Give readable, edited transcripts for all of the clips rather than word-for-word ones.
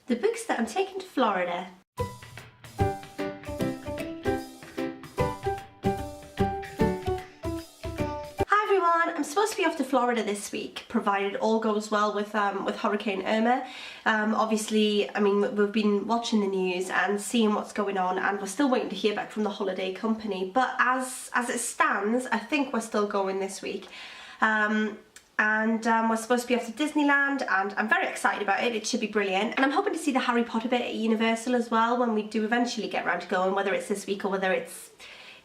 The books that I'm taking to Florida. I'm supposed to be off to Florida this week, provided all goes well with Hurricane Irma. Obviously, I mean, we've been watching the news and seeing what's going on, and we're still waiting to hear back from the holiday company. But as it stands, I think we're still going this week. We're supposed to be off to Disneyland, and I'm very excited about it. It should be brilliant. And I'm hoping to see the Harry Potter bit at Universal as well when we do eventually get around to going, whether it's this week or whether it's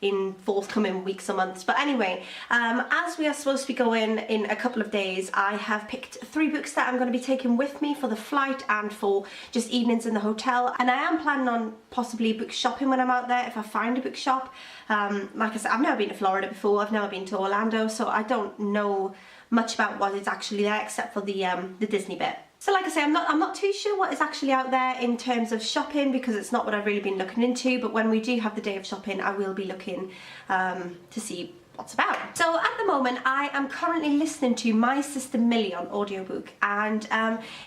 in forthcoming weeks or months. But anyway, as we are supposed to be going in a couple of days, I have picked 3 books that I'm going to be taking with me for the flight and for just evenings in the hotel. And I am planning on possibly book shopping when I'm out there if I find a bookshop. Like I said, I've never been to Florida before, I've never been to Orlando, so I don't know much about what is actually there except for the Disney bit. So like I say, I'm not too sure what is actually out there in terms of shopping, because it's not what I've really been looking into, but when we do have the day of shopping, I will be looking to see what's about. So at the moment, I am currently listening to My Sister Millie on audiobook, and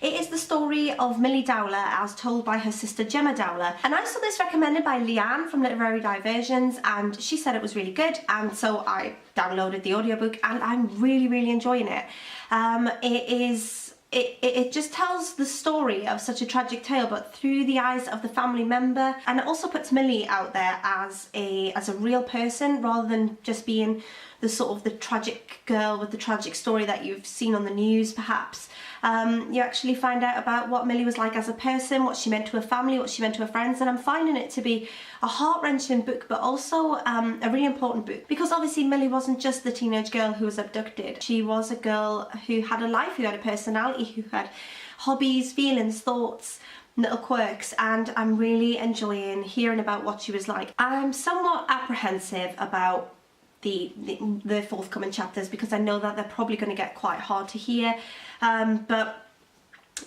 it is the story of Millie Dowler as told by her sister Gemma Dowler. And I saw this recommended by Leanne from Literary Diversions, and she said it was really good, and so I downloaded the audiobook, and I'm really enjoying it. It just tells the story of such a tragic tale, but through the eyes of the family member, and it also puts Millie out there as a real person rather than just being the sort of the tragic girl with the tragic story that you've seen on the news perhaps. You actually find out about what Millie was like as a person, what she meant to her family, what she meant to her friends, and I'm finding it to be a heart-wrenching book, but also a really important book, because obviously Millie wasn't just the teenage girl who was abducted. She was a girl who had a life, who had a personality, who had hobbies, feelings, thoughts, little quirks, and I'm really enjoying hearing about what she was like. I'm somewhat apprehensive about the forthcoming chapters, because I know that they're probably going to get quite hard to hear, but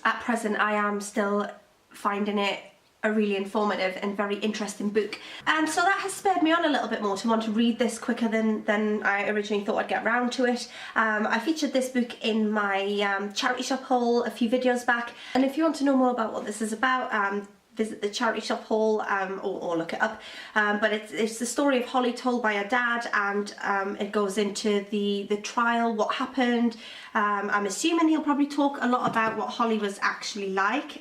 at present I am still finding it a really informative and very interesting book, and so that has spurred me on a little bit more to want to read this quicker than I originally thought I'd get round to it. I featured this book in my charity shop haul a few videos back, and if you want to know more about what this is about, visit the charity shop haul or look it up, but it's the story of Holly told by her dad, and it goes into the trial, what happened. I'm assuming he'll probably talk a lot about what Holly was actually like,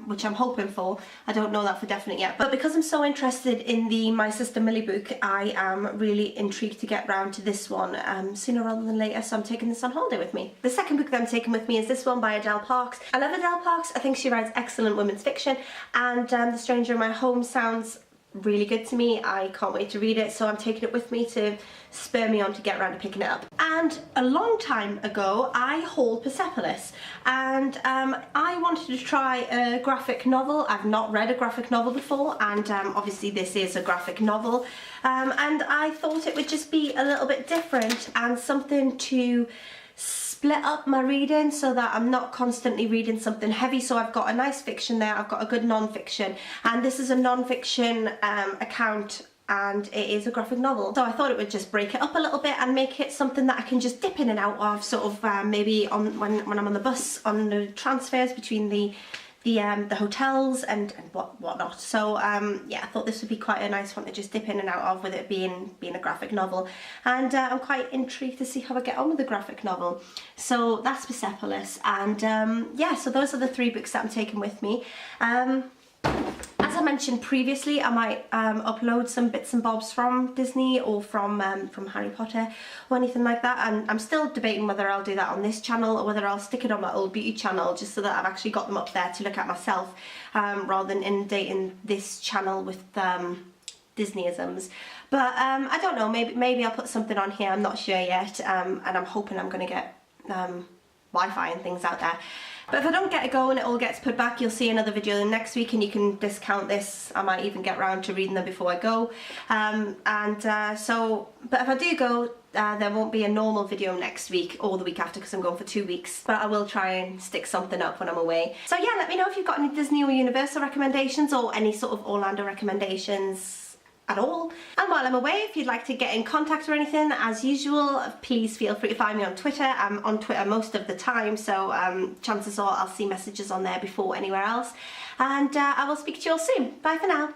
which I'm hoping for. I don't know that for definite yet, but because I'm so interested in the My Sister Millie book, I am really intrigued to get round to this one sooner rather than later, so I'm taking this on holiday with me. The second book that I'm taking with me is this one by Adele Parks. I love Adele Parks. I think she writes excellent women's fiction, and The Stranger in My Home sounds really good to me. I can't wait to read it, so I'm taking it with me to spur me on to get around to picking it up. And a long time ago I hauled Persepolis, and I wanted to try a graphic novel. I've not read a graphic novel before, and obviously this is a graphic novel, and I thought it would just be a little bit different and something to split up my reading so that I'm not constantly reading something heavy. So I've got a nice fiction there, I've got a good non-fiction, and this is a non-fiction account, and it is a graphic novel. So I thought it would just break it up a little bit and make it something that I can just dip in and out of, sort of maybe on when I'm on the bus, on the transfers between the hotels and whatnot. So yeah, I thought this would be quite a nice one to just dip in and out of, with it being a graphic novel, and I'm quite intrigued to see how I get on with the graphic novel. So that's Persepolis, and yeah, so those are the 3 books that I'm taking with me. As I mentioned previously, I might upload some bits and bobs from Disney or from Harry Potter or anything like that, and I'm still debating whether I'll do that on this channel or whether I'll stick it on my old beauty channel, just so that I've actually got them up there to look at myself, rather than inundating this channel with Disneyisms. But I don't know, maybe I'll put something on here, I'm not sure yet, and I'm hoping I'm going to get Wi-Fi and things out there. But if I don't get it going, it all gets put back. You'll see another video next week, and you can discount this. I might even get round to reading them before I go. But if I do go, there won't be a normal video next week or the week after, because I'm going for 2 weeks. But I will try and stick something up when I'm away. So yeah, let me know if you've got any Disney or Universal recommendations, or any sort of Orlando recommendations. at all. And while I'm away, if you'd like to get in contact or anything, as usual, please feel free to find me on Twitter. I'm on Twitter most of the time, so chances are I'll see messages on there before anywhere else. And I will speak to you all soon. Bye for now.